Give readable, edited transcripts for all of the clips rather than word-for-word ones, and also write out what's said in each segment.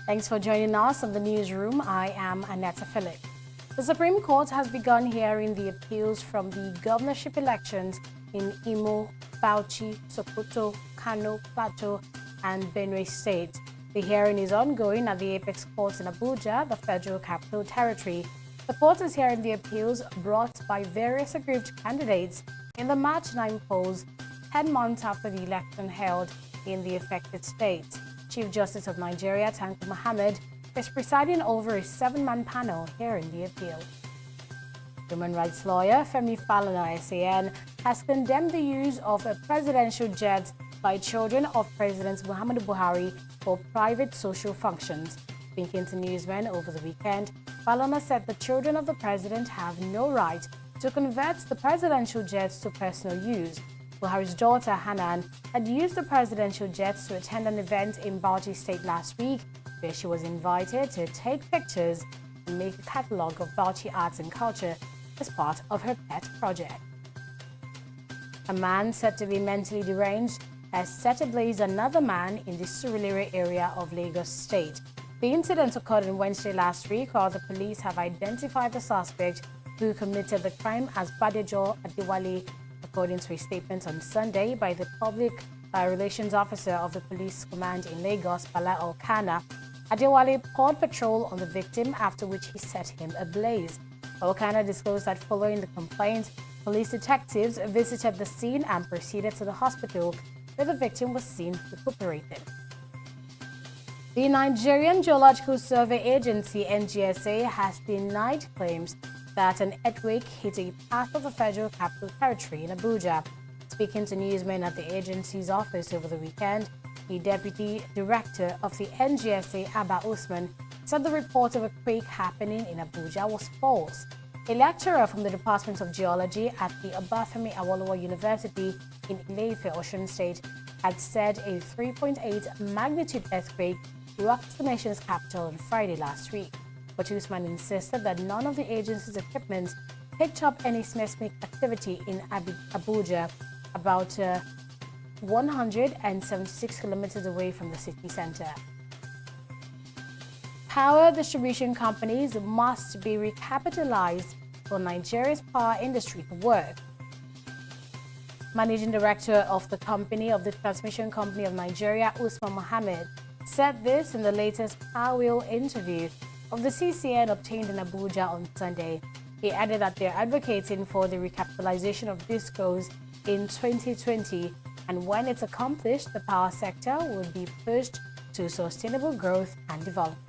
Thanks for joining us on the newsroom. I am Annetta Phillip. The Supreme Court has begun hearing the appeals from the governorship elections in Imo, Bauchi, Sokoto, Kano, Plateau, and Benue State. The hearing is ongoing at the Apex Court in Abuja, the Federal Capital Territory. The court is hearing the appeals brought by various aggrieved candidates in the March 9 polls, 10 months after the election held in the affected state. Chief Justice of Nigeria, Tanko Mohammed, is presiding over a 7-man panel hearing the appeal. Human rights lawyer Femi Falana, SAN, has condemned the use of a presidential jet by children of President Muhammadu Buhari for private social functions. Speaking to newsmen over the weekend, Falana said the children of the president have no right to convert the presidential jets to personal use. Buhari's daughter, Hanan, had used the presidential jets to attend an event in Bauchi State last week, where she was invited to take pictures and make a catalogue of Bauchi arts and culture as part of her pet project. A man said to be mentally deranged has set ablaze another man in the Surulere area of Lagos State. The incident occurred on Wednesday last week, while the police have identified the suspect who committed the crime as Badejo Adewale, according to a statement on Sunday by the Public Relations Officer of the Police Command in Lagos, Bala Olkana. Adewale poured petrol on the victim, after which he set him ablaze. Olkana disclosed that following the complaint, police detectives visited the scene and proceeded to the hospital, where the victim was seen recuperating. The Nigerian Geological Survey Agency, NGSA, has denied claims that an earthquake hit a part of the Federal Capital Territory in Abuja. Speaking to newsmen at the agency's office over the weekend, the Deputy Director of the NGSA, Abba Usman, said the report of a quake happening in Abuja was false. A lecturer from the Department of Geology at the Obafemi Awolowo University in Ile-Ife, Osun State, had said a 3.8 magnitude earthquake rocked the nation's capital on Friday last week. But Usman insisted that none of the agency's equipment picked up any seismic activity in Abuja, about 176 kilometers away from the city center. Power distribution companies must be recapitalized for Nigeria's power industry to work. Managing Director of the Transmission Company of Nigeria, Usman Mohammed, said this in the latest Power Wheel interview of the CCN obtained in Abuja on Sunday. He added that they're advocating for the recapitalization of DISCOs in 2020, and when it's accomplished, the power sector will be pushed to sustainable growth and development.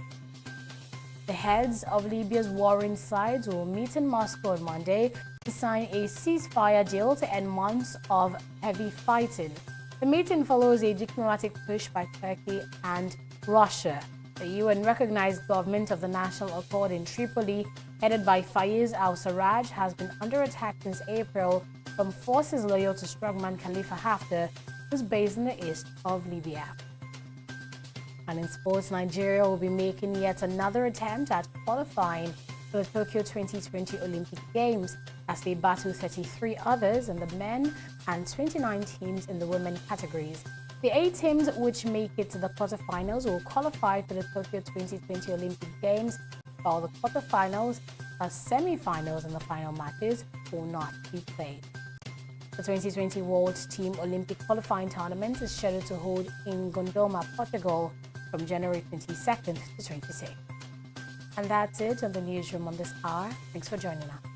The heads of Libya's warring sides will meet in Moscow on Monday to sign a ceasefire deal to end months of heavy fighting. The meeting follows a diplomatic push by Turkey and Russia. The UN-recognized government of the National Accord in Tripoli, headed by Fayez al-Sarraj, has been under attack since April from forces loyal to strongman Khalifa Haftar, who's based in the east of Libya. And in sports, Nigeria will be making yet another attempt at qualifying for the Tokyo 2020 Olympic Games as they battle 33 others in the men and 29 teams in the women categories. The 8 teams which make it to the quarterfinals will qualify for the Tokyo 2020 Olympic Games, while the quarterfinals, semi-finals, and the final matches will not be played. The 2020 World Team Olympic Qualifying Tournament is scheduled to hold in Gondoma, Portugal from January 22nd to 26th. And that's it on the newsroom on this hour. Thanks for joining us.